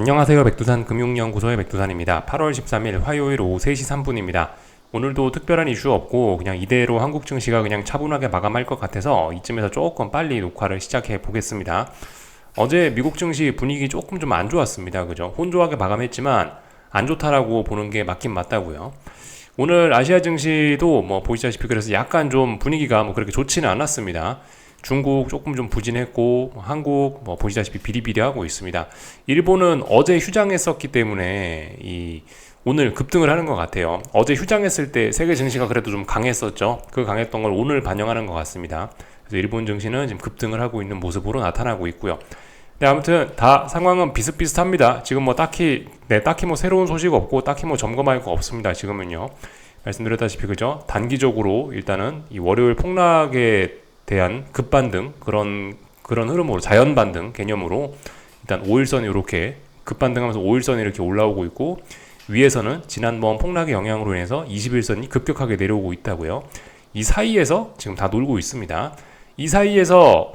안녕하세요. 백두산 금융연구소의 백두산입니다. 8월 13일 화요일 오후 3시 3분입니다. 오늘도 특별한 이슈 없고 그냥 이대로 한국 증시가 그냥 차분하게 마감할 것 같아서 이쯤에서 조금 빨리 녹화를 시작해 보겠습니다. 어제 미국 증시 분위기 조금 좀 안 좋았습니다. 그죠? 혼조하게 마감했지만 안 좋다라고 보는 게 맞긴 맞다고요. 오늘 아시아 증시도 뭐 보시다시피 그래서 약간 좀 분위기가 뭐 그렇게 좋지는 않았습니다. 중국 조금 좀 부진했고 한국 뭐 보시다시피 비리비리하고 있습니다. 일본은 어제 휴장했었기 때문에 오늘 급등을 하는 것 같아요. 어제 휴장했을 때 세계 증시가 그래도 좀 강했었죠. 그 강했던 걸 오늘 반영하는 것 같습니다. 그래서 일본 증시는 지금 급등을 하고 있는 모습으로 나타나고 있고요. 네, 아무튼 다 상황은 비슷비슷합니다. 지금 뭐 딱히 뭐 새로운 소식 없고 딱히 뭐 점검할 거 없습니다. 지금은요. 말씀드렸다시피 그죠? 단기적으로 일단은 이 월요일 폭락에 대한 급반등 그런 흐름으로 자연 반등 개념으로 일단 5일선이 이렇게 급반등하면서 5일선이 이렇게 올라오고 있고 위에서는 지난번 폭락의 영향으로 인해서 21선이 급격하게 내려오고 있다고요. 이 사이에서 지금 다 놀고 있습니다. 이 사이에서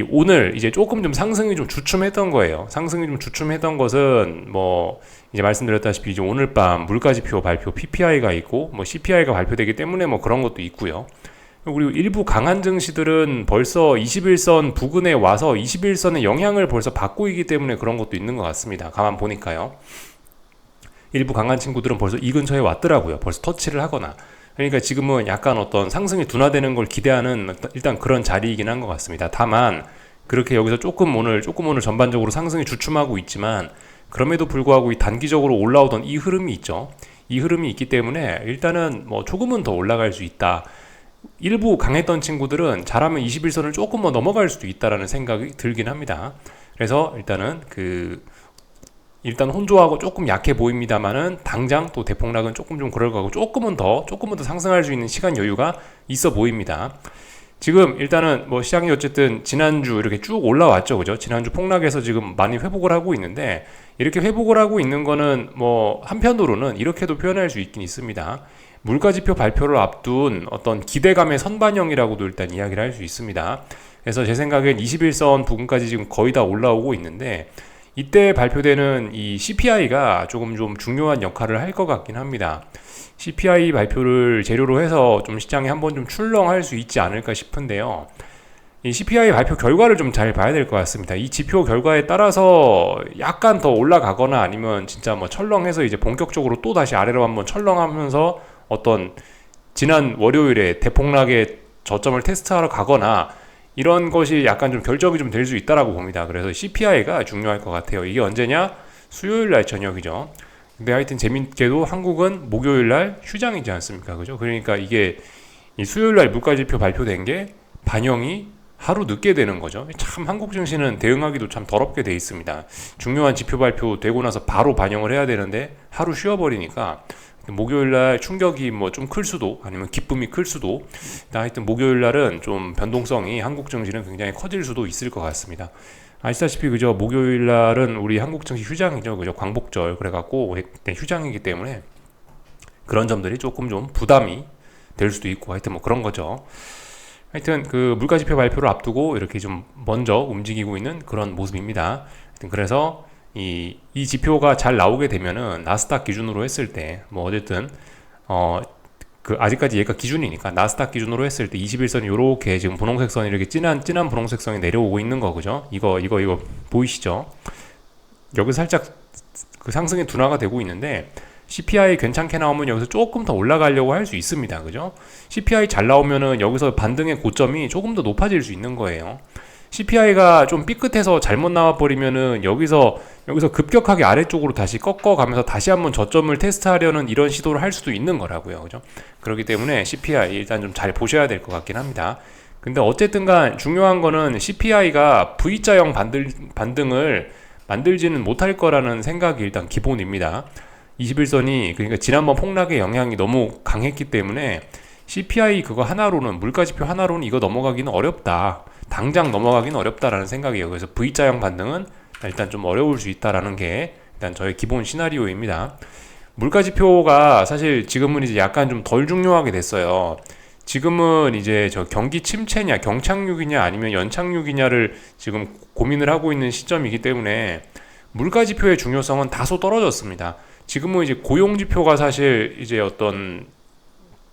오늘 이제 조금 좀 상승이 좀 주춤했던 거예요. 상승이 좀 주춤했던 것은 뭐 이제 말씀드렸다시피 이제 오늘 밤 물가지표 발표 PPI가 있고 뭐 CPI가 발표되기 때문에 뭐 그런 것도 있고요. 그리고 일부 강한 증시들은 벌써 21선 부근에 와서 21선의 영향을 벌써 받고 있기 때문에 그런 것도 있는 것 같습니다. 가만 보니까요. 일부 강한 친구들은 벌써 이 근처에 왔더라고요. 벌써 터치를 하거나. 그러니까 지금은 약간 어떤 상승이 둔화되는 걸 기대하는 일단 그런 자리이긴 한 것 같습니다. 다만 그렇게 여기서 조금 오늘 전반적으로 상승이 주춤하고 있지만 그럼에도 불구하고 이 단기적으로 올라오던 이 흐름이 있죠. 이 흐름이 있기 때문에 일단은 뭐 조금은 더 올라갈 수 있다. 일부 강했던 친구들은 잘하면 21선을 조금 더 넘어갈 수도 있다라는 생각이 들긴 합니다. 그래서 일단 혼조하고 조금 약해 보입니다만은 당장 또 대폭락은 조금 좀 그럴 거고 조금은 더 상승할 수 있는 시간 여유가 있어 보입니다. 지금 일단은 뭐 시장이 어쨌든 지난주 이렇게 쭉 올라왔죠. 그죠? 지난주 폭락에서 지금 많이 회복을 하고 있는데 이렇게 회복을 하고 있는 거는 뭐 한편으로는 이렇게도 표현할 수 있긴 있습니다. 물가지표 발표를 앞둔 어떤 기대감의 선반영이라고도 일단 이야기를 할 수 있습니다. 그래서 제 생각엔 21선 부근까지 지금 거의 다 올라오고 있는데 이때 발표되는 이 CPI가 조금 좀 중요한 역할을 할 것 같긴 합니다. CPI 발표를 재료로 해서 좀 시장에 한번 좀 출렁할 수 있지 않을까 싶은데요. 이 CPI 발표 결과를 좀 잘 봐야 될 것 같습니다. 이 지표 결과에 따라서 약간 더 올라가거나 아니면 진짜 뭐 철렁해서 이제 본격적으로 또 다시 아래로 한번 철렁하면서 어떤 지난 월요일에 대폭락의 저점을 테스트하러 가거나 이런 것이 약간 좀 결정이 좀 될 수 있다라고 봅니다. 그래서 CPI가 중요할 것 같아요. 이게 언제냐? 수요일 날 저녁이죠. 근데 하여튼 재밌게도 한국은 목요일 날 휴장이지 않습니까? 그죠? 그러니까 이게 이 수요일 날 물가지표 발표된 게 반영이 하루 늦게 되는 거죠. 참 한국 증시는 대응하기도 참 더럽게 돼 있습니다. 중요한 지표 발표되고 나서 바로 반영을 해야 되는데 하루 쉬어버리니까 목요일날 충격이 뭐 좀 클 수도 아니면 기쁨이 클 수도 하여튼 목요일날은 좀 변동성이 한국 증시는 굉장히 커질 수도 있을 것 같습니다. 아시다시피 그죠? 목요일날은 우리 한국 증시 휴장이죠. 그죠? 광복절 그래갖고 휴장이기 때문에 그런 점들이 조금 좀 부담이 될 수도 있고 하여튼 뭐 그런 거죠. 하여튼 그 물가지표 발표를 앞두고 이렇게 좀 먼저 움직이고 있는 그런 모습입니다. 하여튼 그래서 이 지표가 잘 나오게 되면은 나스닥 기준으로 했을 때 뭐 어쨌든 아직까지 얘가 기준이니까 나스닥 기준으로 했을 때 21선이 요렇게 지금 분홍색 선이 이렇게 진한 분홍색 선이 내려오고 있는 거 그죠? 이거 보이시죠? 여기 살짝 그 상승의 둔화가 되고 있는데 CPI 괜찮게 나오면 여기서 조금 더 올라가려고 할 수 있습니다. 그죠? CPI 잘 나오면은 여기서 반등의 고점이 조금 더 높아질 수 있는 거예요. CPI가 좀 삐끗해서 잘못 나와버리면은 여기서 급격하게 아래쪽으로 다시 꺾어가면서 다시 한번 저점을 테스트하려는 이런 시도를 할 수도 있는 거라고요. 그죠? 그렇기 때문에 CPI 일단 좀 잘 보셔야 될 것 같긴 합니다. 근데 어쨌든 간 중요한 거는 CPI가 V자형 반등을 만들지는 못할 거라는 생각이 일단 기본입니다. 21선이 그러니까 지난번 폭락의 영향이 너무 강했기 때문에 CPI 그거 하나로는 물가지표 하나로는 이거 넘어가기는 어렵다. 당장 넘어가기는 어렵다라는 생각이에요. 그래서 V자형 반등은 일단 좀 어려울 수 있다라는 게 일단 저의 기본 시나리오입니다. 물가지표가 사실 지금은 이제 약간 좀 덜 중요하게 됐어요. 지금은 이제 저 경기 침체냐, 경착륙이냐, 아니면 연착륙이냐를 지금 고민을 하고 있는 시점이기 때문에 물가지표의 중요성은 다소 떨어졌습니다. 지금은 이제 고용지표가 사실 이제 어떤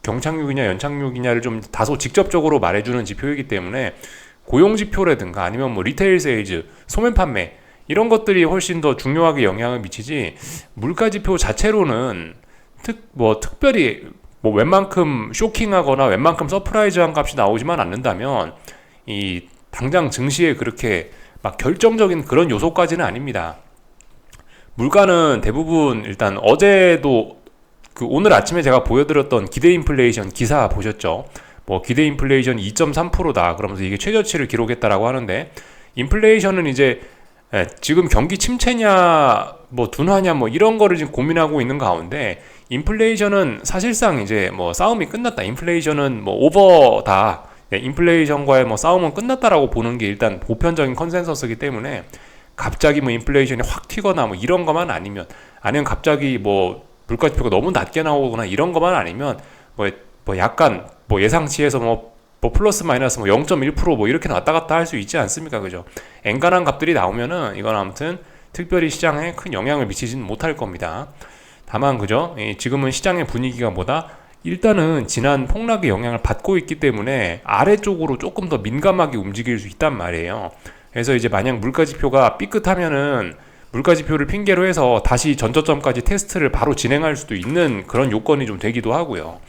경착륙이냐 연착륙이냐를 좀 다소 직접적으로 말해주는 지표이기 때문에 고용지표라든가 아니면 뭐 리테일 세일즈, 소매 판매 이런 것들이 훨씬 더 중요하게 영향을 미치지 물가지표 자체로는 특별히 뭐 웬만큼 쇼킹하거나 웬만큼 서프라이즈한 값이 나오지만 않는다면 이 당장 증시에 그렇게 막 결정적인 그런 요소까지는 아닙니다. 물가는 대부분 일단 어제도 오늘 아침에 제가 보여드렸던 기대 인플레이션 기사 보셨죠? 뭐 기대 인플레이션 2.3%다 그러면서 이게 최저치를 기록했다라고 하는데 인플레이션은 이제 지금 경기 침체냐 뭐 둔화냐 뭐 이런 거를 지금 고민하고 있는 가운데 인플레이션은 사실상 이제 뭐 싸움이 끝났다. 인플레이션은 뭐 오버다. 인플레이션과의 뭐 싸움은 끝났다라고 보는 게 일단 보편적인 컨센서스이기 때문에 갑자기 뭐 인플레이션이 확 튀거나 뭐 이런 것만 아니면 갑자기 뭐 물가지표가 너무 낮게 나오거나 이런 것만 아니면 뭐 약간 뭐 예상치에서 뭐 플러스 마이너스 뭐 0.1% 이렇게 왔다 갔다 할 수 있지 않습니까? 그죠? 엔간한 값들이 나오면은 이건 아무튼 특별히 시장에 큰 영향을 미치지는 못할 겁니다. 다만 그죠? 지금은 시장의 분위기가 뭐다? 일단은 지난 폭락의 영향을 받고 있기 때문에 아래쪽으로 조금 더 민감하게 움직일 수 있단 말이에요. 그래서 이제 만약 물가지표가 삐끗하면은 물가지표를 핑계로 해서 다시 전저점까지 테스트를 바로 진행할 수도 있는 그런 요건이 좀 되기도 하고요.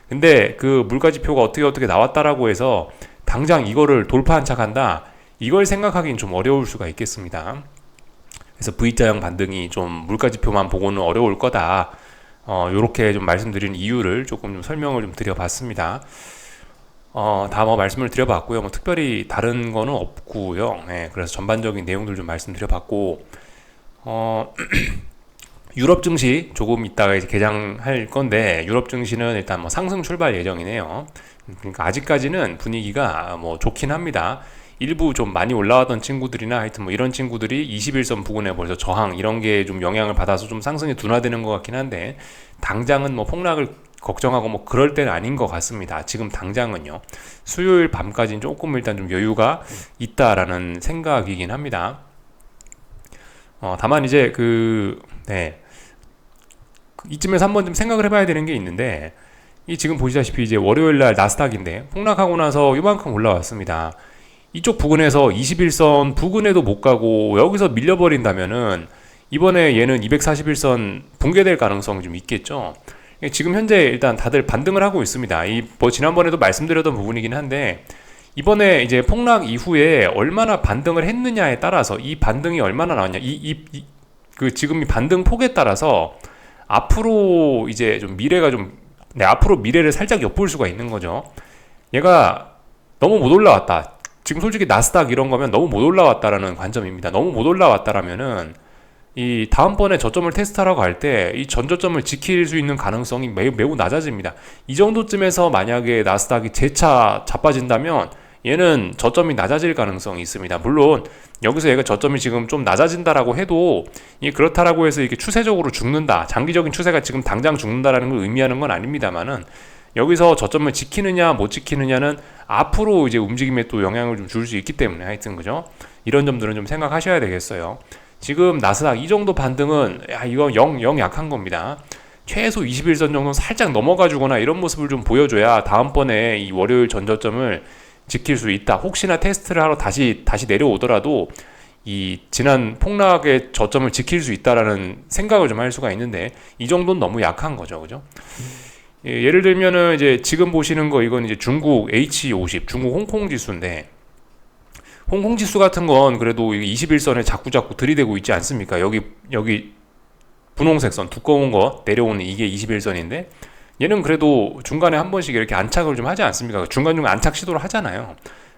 근데 그 물가지표가 어떻게 나왔다라고 해서 당장 이거를 돌파한 척한다, 이걸 생각하기는 좀 어려울 수가 있겠습니다. 그래서 V자형 반등이 좀 물가지표만 보고는 어려울 거다, 요렇게 좀 말씀드린 이유를 조금 좀 설명을 좀 드려봤습니다. 다 뭐 말씀을 드려봤고요. 뭐 특별히 다른 거는 없고요. 그래서 전반적인 내용들 좀 말씀드려봤고, 유럽 증시 조금 이따가 이제 개장할 건데, 유럽 증시는 일단 뭐 상승 출발 예정이네요. 그러니까 아직까지는 분위기가 뭐 좋긴 합니다. 일부 좀 많이 올라왔던 친구들이나 하여튼 뭐 이런 친구들이 21선 부근에 벌써 저항 이런 게 좀 영향을 받아서 좀 상승이 둔화되는 것 같긴 한데, 당장은 뭐 폭락을 걱정하고 뭐 그럴 때는 아닌 것 같습니다. 지금 당장은요. 수요일 밤까지는 조금 일단 좀 여유가 있다라는 생각이긴 합니다. 다만 이제 이쯤에서 한번 좀 생각을 해봐야 되는 게 있는데, 이 지금 보시다시피 이제 월요일날 나스닥인데 폭락하고 나서 이만큼 올라왔습니다. 이쪽 부근에서 21선 부근에도 못 가고 여기서 밀려버린다면은 이번에 얘는 241선 붕괴될 가능성이 좀 있겠죠. 지금 현재 일단 다들 반등을 하고 있습니다. 뭐 지난번에도 말씀드렸던 부분이긴 한데, 이번에 이제 폭락 이후에 얼마나 반등을 했느냐에 따라서 이 반등이 얼마나 나왔냐, 지금 이 반등 폭에 따라서 앞으로 이제 좀 미래가 앞으로 미래를 살짝 엿볼 수가 있는 거죠. 얘가 너무 못 올라왔다. 지금 솔직히 나스닥 이런 거면 너무 못 올라왔다라는 관점입니다. 너무 못 올라왔다라면은 이 다음번에 저점을 테스트하라고 할 때 이 전저점을 지킬 수 있는 가능성이 매우 낮아집니다. 이 정도쯤에서 만약에 나스닥이 재차 자빠진다면 얘는 저점이 낮아질 가능성이 있습니다. 물론 여기서 얘가 저점이 지금 좀 낮아진다라고 해도 이게 그렇다라고 해서 이게 추세적으로 죽는다, 장기적인 추세가 지금 당장 죽는다라는 걸 의미하는 건 아닙니다만은, 여기서 저점을 지키느냐 못 지키느냐는 앞으로 이제 움직임에 또 영향을 좀 줄 수 있기 때문에 하여튼 그죠? 이런 점들은 좀 생각하셔야 되겠어요. 지금 나스닥 이 정도 반등은 이거 영 약한 겁니다. 최소 21선 정도는 살짝 넘어가 주거나 이런 모습을 좀 보여줘야 다음번에 이 월요일 전저점을 지킬 수 있다. 혹시나 테스트를 하러 다시 내려오더라도 이 지난 폭락의 저점을 지킬 수 있다라는 생각을 좀 할 수가 있는데, 이 정도는 너무 약한 거죠. 그죠? 예를 들면은 이제 지금 보시는 거, 이건 이제 중국 H50, 중국 홍콩 지수인데, 홍콩 지수 같은 건 그래도 21선에 자꾸 들이대고 있지 않습니까? 여기 분홍색 선 두꺼운 거 내려오는 이게 21선인데, 얘는 그래도 중간에 한 번씩 이렇게 안착을 좀 하지 않습니까? 중간중간 안착 시도를 하잖아요.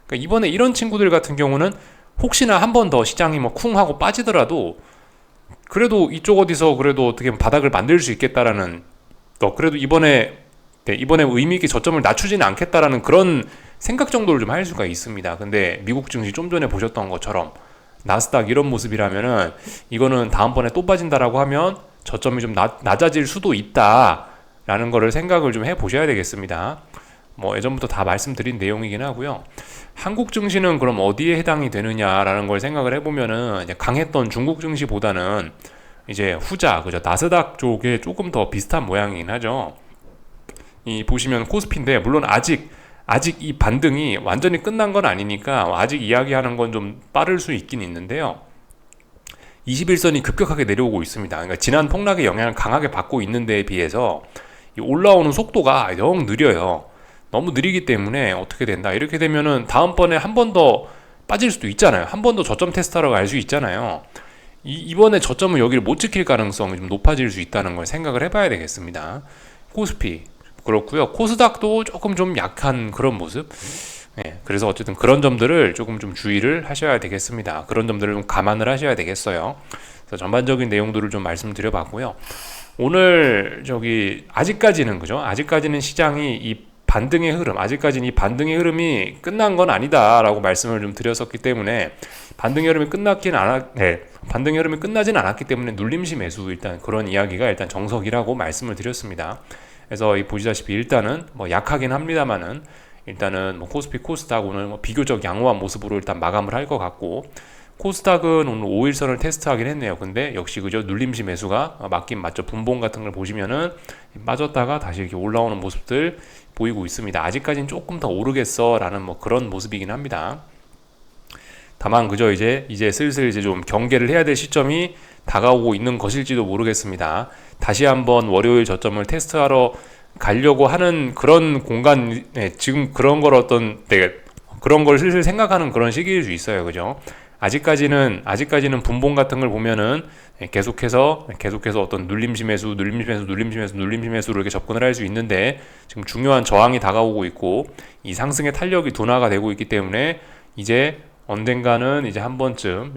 그러니까 이번에 이런 친구들 같은 경우는 혹시나 한 번 더 시장이 뭐 쿵 하고 빠지더라도 그래도 이쪽 어디서 그래도 어떻게 바닥을 만들 수 있겠다라는, 그래도 이번에 의미 있게 저점을 낮추지는 않겠다라는 그런 생각 정도를 좀 할 수가 있습니다. 근데 미국 증시 좀 전에 보셨던 것처럼 나스닥 이런 모습이라면은 이거는 다음번에 또 빠진다라고 하면 저점이 좀 낮아질 수도 있다라는 거를 생각을 좀 해보셔야 되겠습니다. 뭐 예전부터 다 말씀드린 내용이긴 하고요. 한국 증시는 그럼 어디에 해당이 되느냐라는 걸 생각을 해보면은 이제 강했던 중국 증시보다는 이제 후자, 그죠? 나스닥 쪽에 조금 더 비슷한 모양이긴 하죠. 이 보시면 코스피인데 물론 아직 이 반등이 완전히 끝난 건 아니니까 아직 이야기하는 건 좀 빠를 수 있긴 있는데요. 21선이 급격하게 내려오고 있습니다. 그러니까 지난 폭락의 영향을 강하게 받고 있는 데에 비해서 이 올라오는 속도가 영 느려요. 너무 느리기 때문에 어떻게 된다. 이렇게 되면은 다음번에 한 번 더 빠질 수도 있잖아요. 한 번 더 저점 테스트하러 갈 수 있잖아요. 이번에 저점은 여기를 못 지킬 가능성이 좀 높아질 수 있다는 걸 생각을 해봐야 되겠습니다. 코스피 그렇고요. 코스닥도 조금 좀 약한 그런 모습. 네, 그래서 어쨌든 그런 점들을 조금 좀 주의를 하셔야 되겠습니다. 그런 점들을 좀 감안을 하셔야 되겠어요. 그래서 전반적인 내용들을 좀 말씀드려봤고요. 오늘 아직까지는 그죠? 아직까지는 시장이 이 반등의 흐름, 아직까지는 이 반등의 흐름이 끝난 건 아니다라고 말씀을 좀 드렸었기 때문에 반등의 흐름이 반등의 흐름이 끝나진 않았기 때문에 눌림시 매수 일단 그런 이야기가 일단 정석이라고 말씀을 드렸습니다. 그래서 보시다시피 일단은 뭐 약하긴 합니다만은 일단은 뭐 코스피 코스닥 오늘 뭐 비교적 양호한 모습으로 일단 마감을 할 것 같고 코스닥은 오늘 5일선을 테스트하긴 했네요. 근데 역시 그죠 눌림시 매수가 맞긴 맞죠. 분봉 같은 걸 보시면은 빠졌다가 다시 이렇게 올라오는 모습들 보이고 있습니다. 아직까지는 조금 더 오르겠어라는 뭐 그런 모습이긴 합니다. 다만 그죠 이제 슬슬 이제 좀 경계를 해야 될 시점이 다가오고 있는 것일지도 모르겠습니다. 다시 한번 월요일 저점을 테스트하러 가려고 하는 그런 공간, 지금 그런 걸 그런 걸 슬슬 생각하는 그런 시기일 수 있어요. 그죠? 아직까지는 분봉 같은 걸 보면은 계속해서 어떤 눌림시 매수로 이렇게 접근을 할 수 있는데 지금 중요한 저항이 다가오고 있고 이 상승의 탄력이 둔화가 되고 있기 때문에 이제 언젠가는 이제 한 번쯤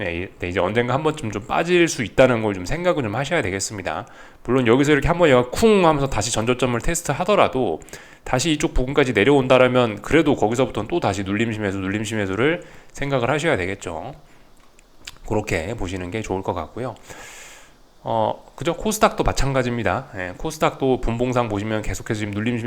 좀 빠질 수 있다는 걸 좀 생각을 좀 하셔야 되겠습니다. 물론 여기서 이렇게 한번 얘가 쿵 하면서 다시 전저점을 테스트 하더라도 다시 이쪽 부분까지 내려온다라면 그래도 거기서부터는 또 다시 눌림시 매수를 생각을 하셔야 되겠죠. 그렇게 보시는 게 좋을 것 같고요. 그죠? 코스닥도 마찬가지입니다. 코스닥도 분봉상 보시면 계속해서 지금 눌림시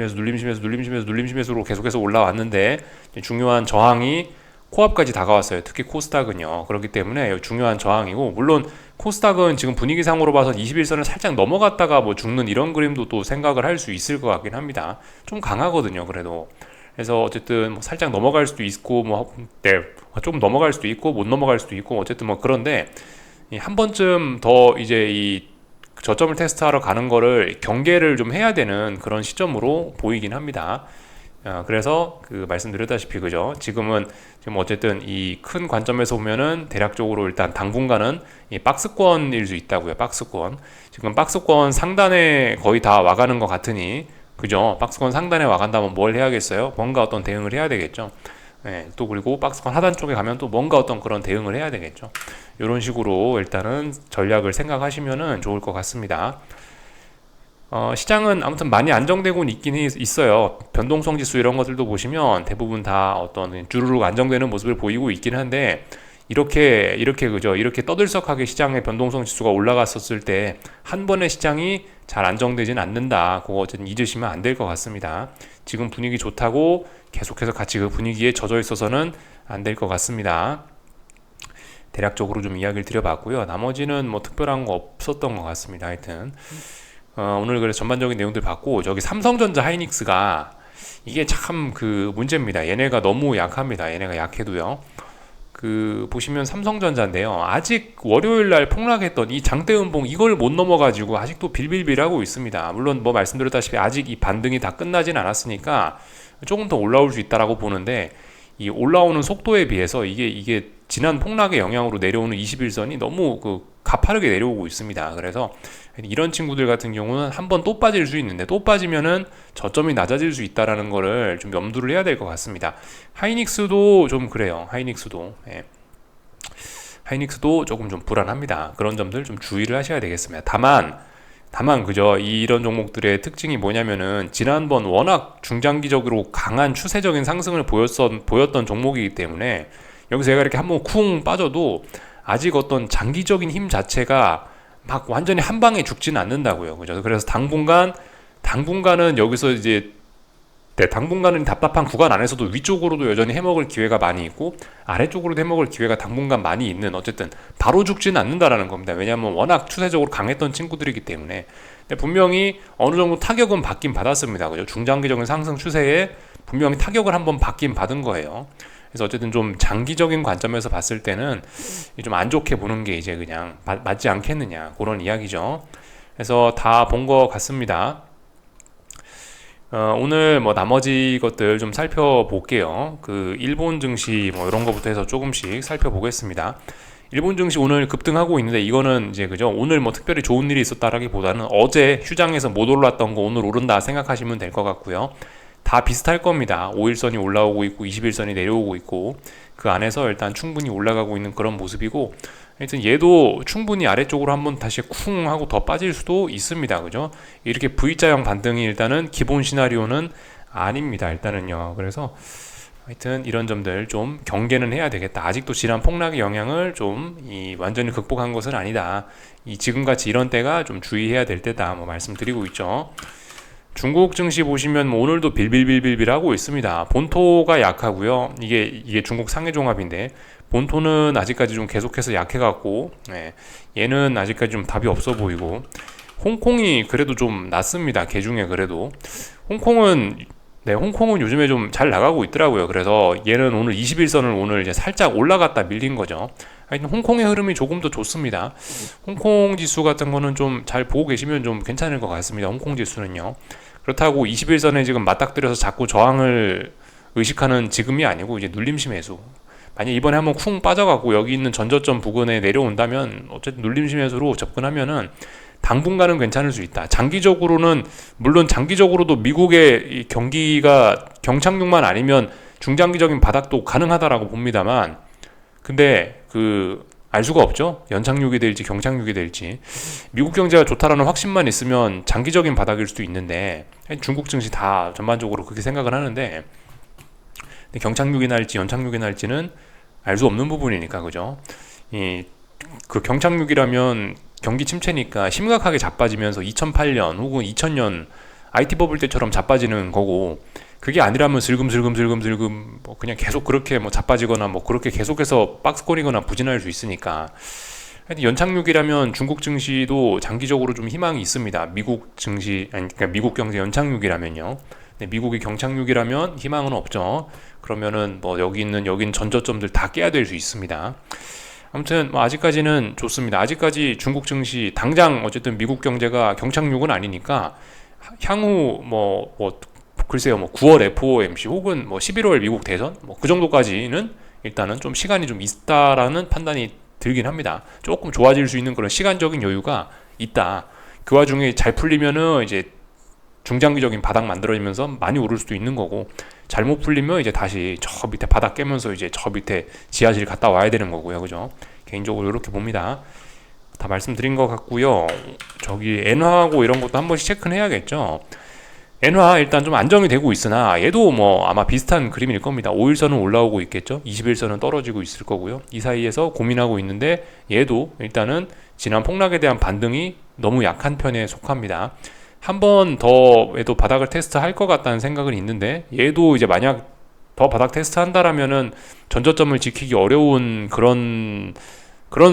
매수로 계속해서 올라왔는데 중요한 저항이 코앞까지 다가왔어요. 특히 코스닥은요. 그렇기 때문에 중요한 저항이고 물론 코스닥은 지금 분위기상으로 봐서 21선을 살짝 넘어갔다가 뭐 죽는 이런 그림도 또 생각을 할 수 있을 것 같긴 합니다. 좀 강하거든요. 그래도 그래서 어쨌든 뭐 살짝 넘어갈 수도 있고 좀 넘어갈 수도 있고 못 넘어갈 수도 있고 어쨌든 뭐 그런데 한 번쯤 더 이제 이 저점을 테스트하러 가는 거를 경계를 좀 해야 되는 그런 시점으로 보이긴 합니다. 그래서 말씀드렸다시피 그죠 지금 어쨌든 이 큰 관점에서 보면은 대략적으로 일단 당분간은 이 박스권일 수 있다고요. 박스권 지금 박스권 상단에 거의 다 와가는 것 같으니 그죠 박스권 상단에 와간다면 뭘 해야겠어요? 뭔가 어떤 대응을 해야 되겠죠. 또 그리고 박스권 하단 쪽에 가면 또 뭔가 어떤 그런 대응을 해야 되겠죠. 이런 식으로 일단은 전략을 생각하시면은 좋을 것 같습니다. 시장은 아무튼 많이 안정되고는 있긴 있어요. 변동성 지수 이런 것들도 보시면 대부분 다 어떤 주르륵 안정되는 모습을 보이고 있긴 한데 이렇게 떠들썩하게 시장의 변동성 지수가 올라갔었을 때 한 번에 시장이 잘 안정되진 않는다. 그거 어쨌든 잊으시면 안 될 것 같습니다. 지금 분위기 좋다고 계속해서 같이 그 분위기에 젖어 있어서는 안 될 것 같습니다. 대략적으로 좀 이야기를 드려봤고요. 나머지는 뭐 특별한 거 없었던 것 같습니다. 하여튼 오늘 그래서 전반적인 내용들 봤고 삼성전자 하이닉스가 이게 참 문제입니다. 얘네가 너무 약합니다. 얘네가 약해도요. 보시면 삼성전자인데요. 아직 월요일날 폭락했던 이 장대음봉 이걸 못 넘어가지고 아직도 빌빌빌하고 있습니다. 물론 뭐 말씀드렸다시피 아직 이 반등이 다 끝나진 않았으니까 조금 더 올라올 수 있다라고 보는데 이 올라오는 속도에 비해서 이게 지난 폭락의 영향으로 내려오는 21선이 너무 가파르게 내려오고 있습니다. 그래서 이런 친구들 같은 경우는 한번 또 빠질 수 있는데 또 빠지면은 저점이 낮아질 수 있다라는 거를 좀 염두를 해야 될 것 같습니다. 하이닉스도 좀 그래요. 하이닉스도 조금 좀 불안합니다. 그런 점들 좀 주의를 하셔야 되겠습니다. 다만 그죠 이런 종목들의 특징이 뭐냐면은 지난번 워낙 중장기적으로 강한 추세적인 상승을 보였던 종목이기 때문에 여기서 얘가 이렇게 한번 쿵 빠져도 아직 어떤 장기적인 힘 자체가 막 완전히 한 방에 죽지는 않는다고요. 그죠? 그래서 당분간은 여기서 이제 네, 당분간은 답답한 구간 안에서도 위쪽으로도 여전히 해먹을 기회가 많이 있고 아래쪽으로도 해먹을 기회가 당분간 많이 있는, 어쨌든 바로 죽지는 않는다라는 겁니다. 왜냐하면 워낙 추세적으로 강했던 친구들이기 때문에. 근데 분명히 어느 정도 타격은 받긴 받았습니다. 그죠? 중장기적인 상승 추세에 분명히 타격을 한번 받긴 받은 거예요. 그래서 어쨌든 좀 장기적인 관점에서 봤을 때는 좀 안 좋게 보는 게 이제 그냥 맞지 않겠느냐, 그런 이야기죠. 그래서 다 본 것 같습니다. 오늘 뭐 나머지 것들 좀 살펴볼게요. 그 일본 증시 뭐 이런 거부터 해서 조금씩 살펴보겠습니다. 일본 증시 오늘 급등하고 있는데, 이거는 이제 그죠, 오늘 뭐 특별히 좋은 일이 있었다라기보다는 어제 휴장에서 못 올랐던 거 오늘 오른다 생각하시면 될 것 같고요. 다 비슷할 겁니다. 5일선이 올라오고 있고 21선이 내려오고 있고, 그 안에서 일단 충분히 올라가고 있는 그런 모습이고, 하여튼 얘도 충분히 아래쪽으로 한번 다시 쿵 하고 더 빠질 수도 있습니다. 그죠? 이렇게 V자형 반등이 일단은 기본 시나리오는 아닙니다. 일단은요. 그래서 하여튼 이런 점들 좀 경계는 해야 되겠다. 아직도 지난 폭락의 영향을 좀 완전히 극복한 것은 아니다. 지금같이 이런 때가 좀 주의해야 될 때다, 뭐 말씀드리고 있죠. 중국 증시 보시면 뭐 오늘도 빌빌빌빌빌 하고 있습니다. 본토가 약하고요. 이게 중국 상해 종합인데, 본토는 아직까지 좀 계속해서 약해갖고, 얘는 아직까지 좀 답이 없어 보이고, 홍콩이 그래도 좀 낫습니다. 개 중에 그래도. 홍콩은 요즘에 좀 잘 나가고 있더라고요. 그래서 얘는 오늘 21선을 오늘 이제 살짝 올라갔다 밀린 거죠. 하여튼 홍콩의 흐름이 조금 더 좋습니다. 홍콩 지수 같은 거는 좀 잘 보고 계시면 좀 괜찮을 것 같습니다. 홍콩 지수는요. 그렇다고 21선에 지금 맞닥뜨려서 자꾸 저항을 의식하는 지금이 아니고 이제 눌림시 매수. 만약 이번에 한번 쿵 빠져갖고 여기 있는 전저점 부근에 내려온다면 어쨌든 눌림시 매수로 접근하면은 당분간은 괜찮을 수 있다. 장기적으로는, 물론 장기적으로도 미국의 이 경기가 경착륙만 아니면 중장기적인 바닥도 가능하다라고 봅니다만, 근데 알 수가 없죠. 연착륙이 될지 경착륙이 될지. 미국 경제가 좋다라는 확신만 있으면 장기적인 바닥일 수도 있는데, 중국 증시 다 전반적으로 그렇게 생각을 하는데, 경착륙이 날지 연착륙이 날지는 알 수 없는 부분이니까, 그죠? 그 경착륙이라면 경기 침체니까 심각하게 자빠지면서 2008년 혹은 2000년 IT 버블 때처럼 자빠지는 거고, 그게 아니라면 슬금슬금 뭐 그냥 계속 그렇게 뭐 자빠지거나 뭐 그렇게 계속해서 박스권이거나 부진할 수 있으니까. 연착륙이라면 중국 증시도 장기적으로 좀 희망이 있습니다. 미국 증시, 그러니까 미국 경제 연착륙이라면요. 미국이 경착륙이라면 희망은 없죠. 그러면은 뭐 여긴 전저점들 다 깨야 될 수 있습니다. 아무튼 뭐 아직까지는 좋습니다. 아직까지 중국 증시 당장 어쨌든 미국 경제가 경착륙은 아니니까 향후 글쎄요, 9월 FOMC 혹은 11월 미국 대선 그 정도까지는 일단은 좀 시간이 좀 있다라는 판단이 들긴 합니다. 조금 좋아질 수 있는 그런 시간적인 여유가 있다. 그 와중에 잘 풀리면은 이제 중장기적인 바닥 만들어지면서 많이 오를 수도 있는 거고, 잘못 풀리면 이제 다시 저 밑에 바닥 깨면서 이제 저 밑에 지하실 갔다 와야 되는 거고요. 그죠? 개인적으로 이렇게 봅니다. 다 말씀드린 것 같고요. 저기 엔화하고 이런 것도 한 번씩 체크는 해야겠죠. 엔화 일단 좀 안정이 되고 있으나 얘도 아마 비슷한 그림일 겁니다. 5일선은 올라오고 있겠죠. 21선은 떨어지고 있을 거고요. 이 사이에서 고민하고 있는데, 얘도 일단은 지난 폭락에 대한 반등이 너무 약한 편에 속합니다. 한 번 더 얘도 바닥을 테스트할 것 같다는 생각은 있는데, 얘도 이제 만약 더 바닥 테스트 한다라면은 전저점을 지키기 어려운 그런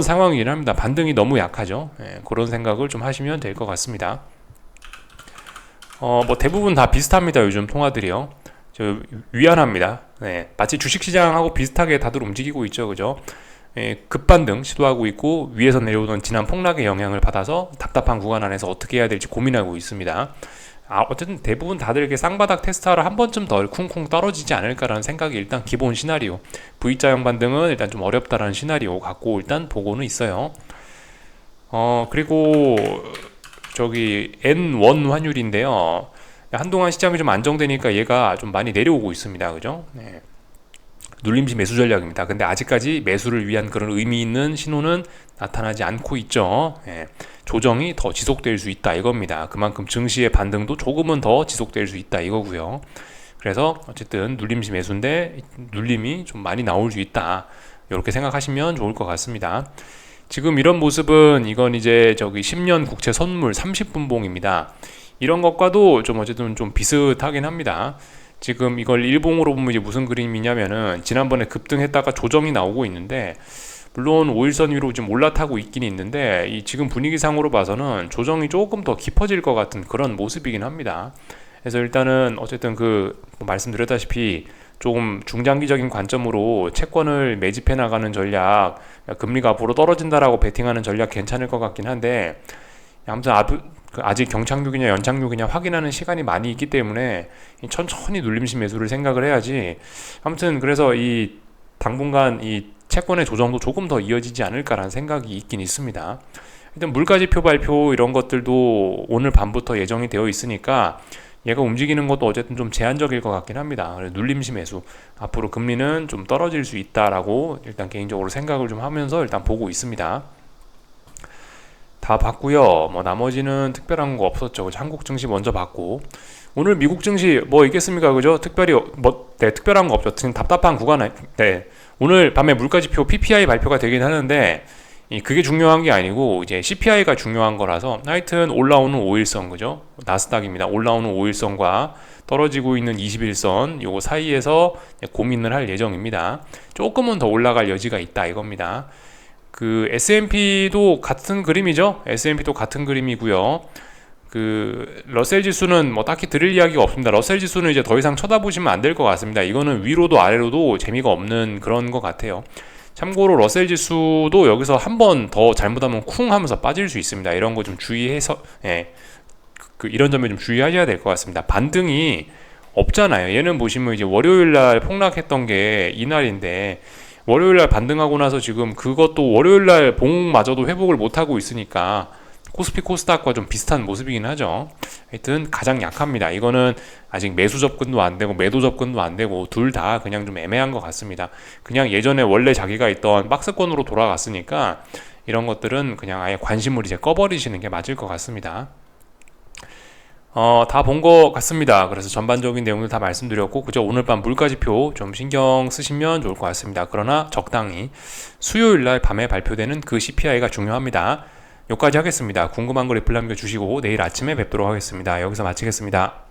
상황이긴 합니다. 반등이 너무 약하죠. 그런 생각을 좀 하시면 될 것 같습니다. 대부분 다 비슷합니다. 요즘 통화들이요. 위안합니다. 마치 주식시장하고 비슷하게 다들 움직이고 있죠. 그죠? 급반등 시도하고 있고, 위에서 내려오던 지난 폭락의 영향을 받아서 답답한 구간 안에서 어떻게 해야 될지 고민하고 있습니다. 어쨌든 대부분 다들 이렇게 쌍바닥 테스트하러 한 번쯤 더 쿵쿵 떨어지지 않을까라는 생각이 일단 기본 시나리오. V자형 반등은 일단 좀 어렵다라는 시나리오 갖고 일단 보고는 있어요. 그리고 저기 N1 환율인데요. 한동안 시장이 좀 안정되니까 얘가 좀 많이 내려오고 있습니다. 그죠? 눌림시 매수 전략입니다. 근데 아직까지 매수를 위한 그런 의미 있는 신호는 나타나지 않고 있죠. 조정이 더 지속될 수 있다 이겁니다. 그만큼 증시의 반등도 조금은 더 지속될 수 있다 이거고요. 그래서 어쨌든 눌림시 매수인데 눌림이 좀 많이 나올 수 있다, 이렇게 생각하시면 좋을 것 같습니다. 지금 이런 모습은 이건 이제 10년 국채 선물 30분봉입니다. 이런 것과도 좀 어쨌든 좀 비슷하긴 합니다. 지금 이걸 일봉으로 보면 이제 무슨 그림이냐면은 지난번에 급등했다가 조정이 나오고 있는데, 물론 5일선 위로 좀 올라타고 있긴 있는데 이 지금 분위기상으로 봐서는 조정이 조금 더 깊어질 것 같은 그런 모습이긴 합니다. 그래서 일단은 어쨌든 뭐 말씀드렸다시피 조금 중장기적인 관점으로 채권을 매집해 나가는 전략, 금리가 앞으로 떨어진다라고 베팅하는 전략 괜찮을 것 같긴 한데, 아무튼 아직 경착륙이냐 연착륙이냐 확인하는 시간이 많이 있기 때문에 천천히 눌림식 매수를 생각을 해야지. 아무튼 그래서 이 당분간 이 채권의 조정도 조금 더 이어지지 않을까라는 생각이 있긴 있습니다. 일단 물가지표 발표 이런 것들도 오늘 밤부터 예정이 되어 있으니까 얘가 움직이는 것도 어쨌든 좀 제한적일 것 같긴 합니다. 눌림식 매수, 앞으로 금리는 좀 떨어질 수 있다라고 일단 개인적으로 생각을 좀 하면서 일단 보고 있습니다. 다 봤고요. 뭐 나머지는 특별한 거 없었죠. 한국 증시 먼저 봤고, 오늘 미국 증시 뭐 있겠습니까, 그죠? 특별히 특별한 거 없죠. 지금 답답한 구간. 네, 오늘 밤에 물가지표 PPI 발표가 되긴 하는데 그게 중요한 게 아니고 이제 CPI가 중요한 거라서, 하여튼 올라오는 5일선, 그죠? 나스닥입니다. 올라오는 5일선과 떨어지고 있는 21선 요거 사이에서 고민을 할 예정입니다. 조금은 더 올라갈 여지가 있다 이겁니다. S&P도 같은 그림이죠. S&P도 같은 그림이고요. 러셀 지수는 뭐 딱히 드릴 이야기가 없습니다. 러셀 지수는 이제 더 이상 쳐다보시면 안 될 것 같습니다. 이거는 위로도 아래로도 재미가 없는 그런 것 같아요. 참고로 러셀 지수도 여기서 한 번 더 잘못하면 쿵 하면서 빠질 수 있습니다. 이런 거 좀 주의해서, 이런 점에 좀 주의하셔야 될 것 같습니다. 반등이 없잖아요. 얘는 보시면 이제 월요일날 폭락했던 게 이날인데, 월요일날 반등하고 나서 지금 그것도 월요일날 봉마저도 회복을 못하고 있으니까 코스피 코스닥과 좀 비슷한 모습이긴 하죠. 하여튼 가장 약합니다. 이거는 아직 매수 접근도 안 되고 매도 접근도 안 되고 둘 다 그냥 좀 애매한 것 같습니다. 그냥 예전에 원래 자기가 있던 박스권으로 돌아갔으니까 이런 것들은 그냥 아예 관심을 이제 꺼버리시는 게 맞을 것 같습니다. 다 본 것 같습니다. 그래서 전반적인 내용들 다 말씀드렸고, 그저 오늘 밤 물가지표 좀 신경 쓰시면 좋을 것 같습니다. 그러나 적당히 수요일날 밤에 발표되는 그 CPI가 중요합니다. 여기까지 하겠습니다. 궁금한 거 리플 남겨주시고 내일 아침에 뵙도록 하겠습니다. 여기서 마치겠습니다.